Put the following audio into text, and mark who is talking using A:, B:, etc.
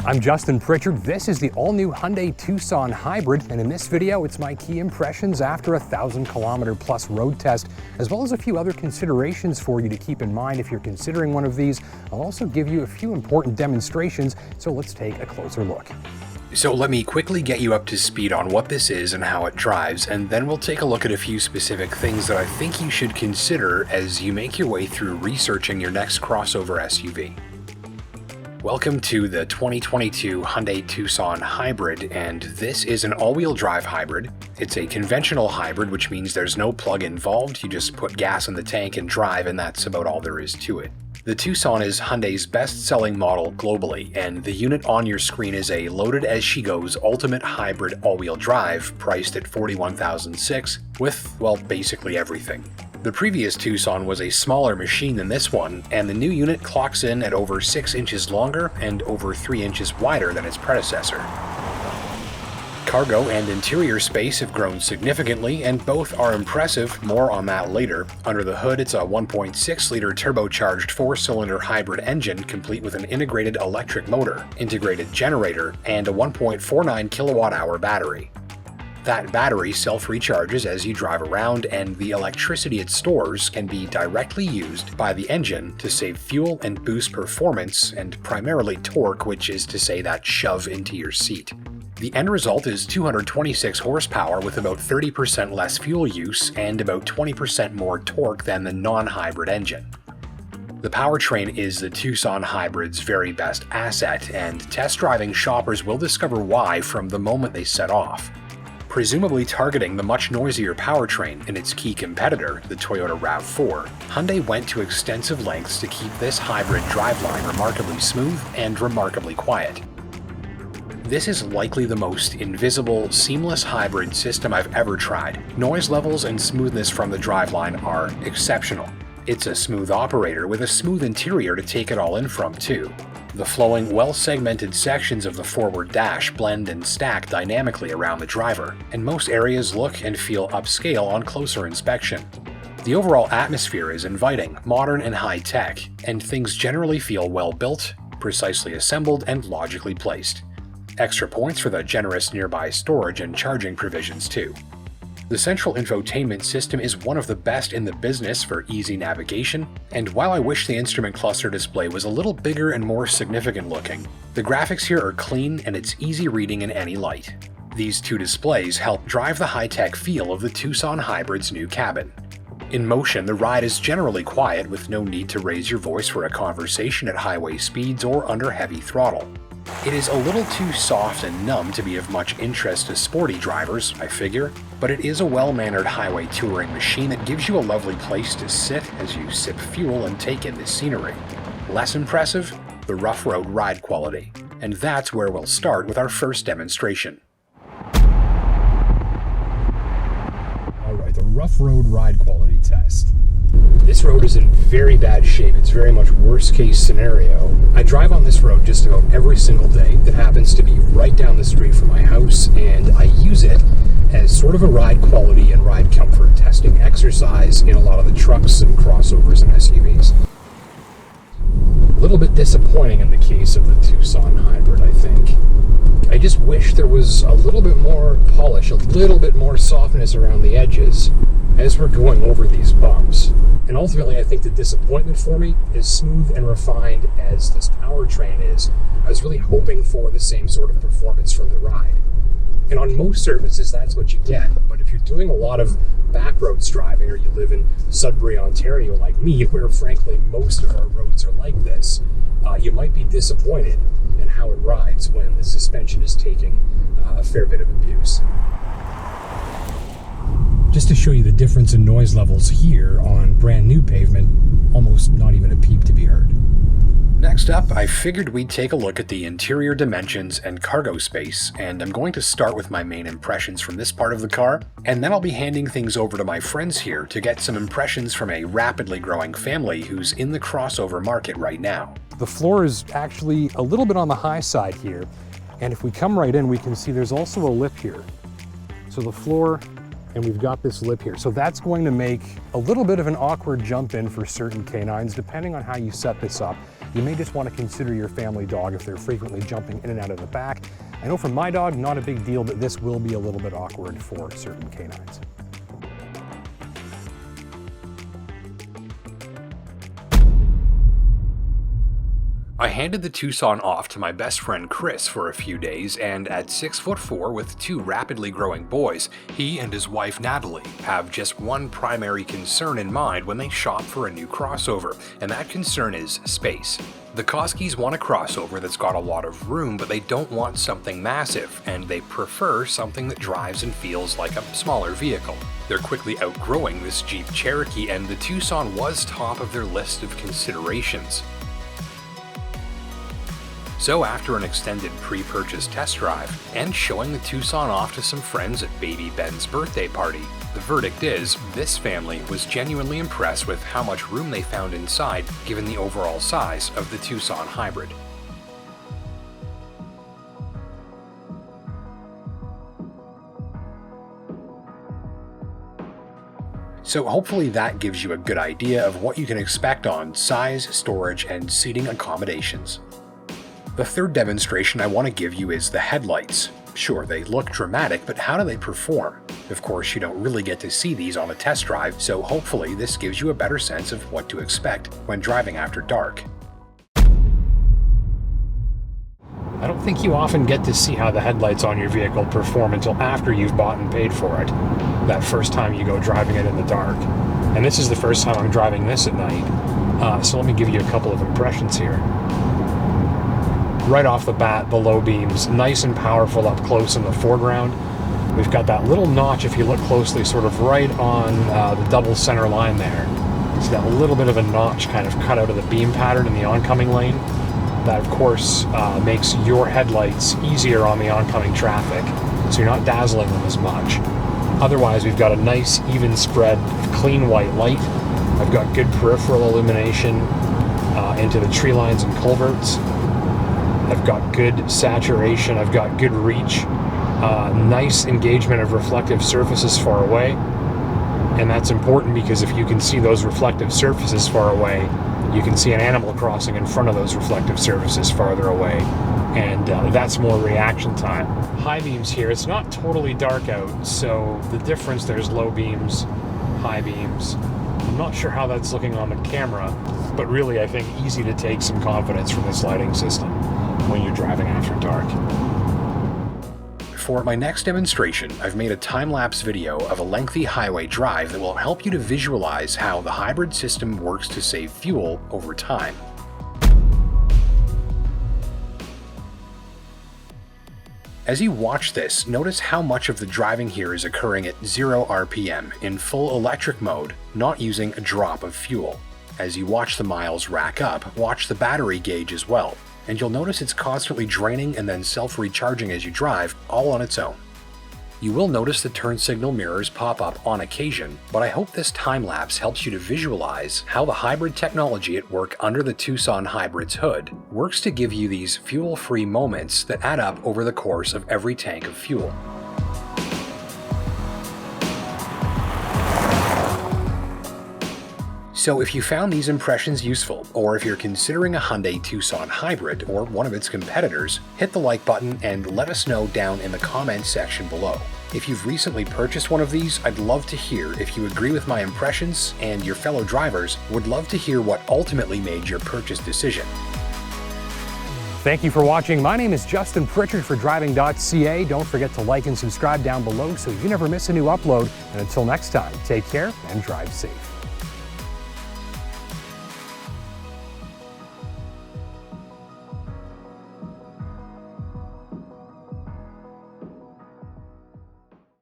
A: I'm Justin Pritchard. This is the all-new Hyundai Tucson Hybrid, and in this video, it's my key impressions after a 1,000-kilometer plus road test, as well as a few other considerations for you to keep in mind if you're considering one of these. I'll also give you a few important demonstrations, so let's take a closer look. So let me quickly get you up to speed on what this is and how it drives, and then we'll take a look at a few specific things that I think you should consider as you make your way through researching your next crossover SUV. Welcome to the 2022 Hyundai Tucson Hybrid, and this is an all-wheel drive hybrid. It's a conventional hybrid, which means there's no plug involved. You just put gas in the tank and drive, and that's about all there is to it. The Tucson is Hyundai's best-selling model globally, and the unit on your screen is a loaded-as-she-goes Ultimate Hybrid all-wheel drive, priced at $41,600 with, well, basically everything. The previous Tucson was a smaller machine than this one, and the new unit clocks in at over 6 inches longer and over 3 inches wider than its predecessor. Cargo and interior space have grown significantly, and both are impressive. More on that later. Under the hood, it's a 1.6-liter turbocharged 4-cylinder hybrid engine, complete with an integrated electric motor, integrated generator, and a 1.49 kilowatt-hour battery. That battery self-recharges as you drive around, and the electricity it stores can be directly used by the engine to save fuel and boost performance, and primarily torque, which is to say that shove into your seat. The end result is 226 horsepower with about 30% less fuel use and about 20% more torque than the non-hybrid engine. The powertrain is the Tucson Hybrid's very best asset, and test driving shoppers will discover why from the moment they set off. Presumably targeting the much noisier powertrain in its key competitor, the Toyota RAV4, Hyundai went to extensive lengths to keep this hybrid driveline remarkably smooth and remarkably quiet. This is likely the most invisible, seamless hybrid system I've ever tried. Noise levels and smoothness from the driveline are exceptional. It's a smooth operator with a smooth interior to take it all in from, too. The flowing, well-segmented sections of the forward dash blend and stack dynamically around the driver, and most areas look and feel upscale on closer inspection. The overall atmosphere is inviting, modern and high-tech, and things generally feel well-built, precisely assembled, and logically placed. Extra points for the generous nearby storage and charging provisions, too. The central infotainment system is one of the best in the business for easy navigation, and while I wish the instrument cluster display was a little bigger and more significant looking, the graphics here are clean and it's easy reading in any light. These two displays help drive the high-tech feel of the Tucson Hybrid's new cabin. In motion, the ride is generally quiet with no need to raise your voice for a conversation at highway speeds or under heavy throttle. It is a little too soft and numb to be of much interest to sporty drivers, I figure, but it is a well-mannered highway touring machine that gives you a lovely place to sit as you sip fuel and take in the scenery. Less impressive, the rough road ride quality, and that's where we'll start with our first demonstration. Alright, the rough road ride quality test. This road is in very bad shape. It's very much worst case scenario. I drive on this road just about every single day. It happens to be right down the street from my house, and I use it as sort of a ride quality and ride comfort testing exercise in a lot of the trucks and crossovers and SUVs. A little bit disappointing in the case of the Tucson Hybrid, I think. I just wish there was a little bit more polish, a little bit more softness around the edges as we're going over these bumps. And ultimately, I think the disappointment for me is smooth and refined as this powertrain is. I was really hoping for the same sort of performance from the ride. And on most surfaces, that's what you get. But if you're doing a lot of backroads driving, or you live in Sudbury, Ontario like me, where frankly most of our roads are like this, you might be disappointed in how it rides when the suspension is taking a fair bit of abuse. Just to show you the difference in noise levels here on brand new pavement, almost not even a peep to be heard. Next up, I figured we'd take a look at the interior dimensions and cargo space, and I'm going to start with my main impressions from this part of the car, and then I'll be handing things over to my friends here to get some impressions from a rapidly growing family who's in the crossover market right now. The floor is actually a little bit on the high side here, and if we come right in, we can see there's also a lip here. So the floor, and we've got this lip here. So that's going to make a little bit of an awkward jump in for certain canines, depending on how you set this up.
B: you may just want to consider your family dog if they're frequently jumping in and out of the back. I know for my dog, not a big deal, but this will be a little bit awkward for certain canines.
A: I handed the Tucson off to my best friend Chris for a few days, and at 6'4" with 2 rapidly growing boys, he and his wife Natalie have just one primary concern in mind when they shop for a new crossover, and that concern is space. The Koskis want a crossover that's got a lot of room, but they don't want something massive, and they prefer something that drives and feels like a smaller vehicle. They're quickly outgrowing this Jeep Cherokee, and the Tucson was top of their list of considerations. So after an extended pre-purchase test drive and showing the Tucson off to some friends at baby Ben's birthday party, the verdict is this family was genuinely impressed with how much room they found inside given the overall size of the Tucson Hybrid. So hopefully that gives you a good idea of what you can expect on size, storage, and seating accommodations. The third demonstration I want to give you is the headlights. Sure, they look dramatic, but how do they perform? Of course, you don't really get to see these on a test drive, so hopefully this gives you a better sense of what to expect when driving after dark.
B: I don't think you often get to see how the headlights on your vehicle perform until after you've bought and paid for it, that first time you go driving it in the dark. And this is the first time I'm driving this at night, so let me give you a couple of impressions here. Right off the bat, the low beams, nice and powerful up close in the foreground. We've got that little notch, if you look closely, sort of right on the double center line there. See that little bit of a notch kind of cut out of the beam pattern in the oncoming lane. That, of course, makes your headlights easier on the oncoming traffic, so you're not dazzling them as much. Otherwise, we've got a nice, even spread of clean white light. I've got good peripheral illumination into the tree lines and culverts. I've got good saturation, I've got good reach, nice engagement of reflective surfaces far away. And that's important because if you can see those reflective surfaces far away, you can see an animal crossing in front of those reflective surfaces farther away. And that's more reaction time. High beams here, it's not totally dark out, so the difference, there's low beams, high beams. I'm not sure how that's looking on the camera, but really I think easy to take some confidence from this lighting system when you're driving after dark.
A: For my next demonstration, I've made a time-lapse video of a lengthy highway drive that will help you to visualize how the hybrid system works to save fuel over time. As you watch this, notice how much of the driving here is occurring at 0 RPM in full electric mode, not using a drop of fuel. As you watch the miles rack up, watch the battery gauge as well, and you'll notice it's constantly draining and then self-recharging as you drive, all on its own. You will notice the turn signal mirrors pop up on occasion, but I hope this time-lapse helps you to visualize how the hybrid technology at work under the Tucson Hybrid's hood works to give you these fuel-free moments that add up over the course of every tank of fuel. So if you found these impressions useful, or if you're considering a Hyundai Tucson Hybrid or one of its competitors, hit the like button and let us know down in the comments section below. If you've recently purchased one of these, I'd love to hear if you agree with my impressions, and your fellow drivers would love to hear what ultimately made your purchase decision.
B: Thank you for watching. My name is Justin Pritchard for Driving.ca. Don't forget to like and subscribe down below so you never miss a new upload. And until next time, take care and drive safe.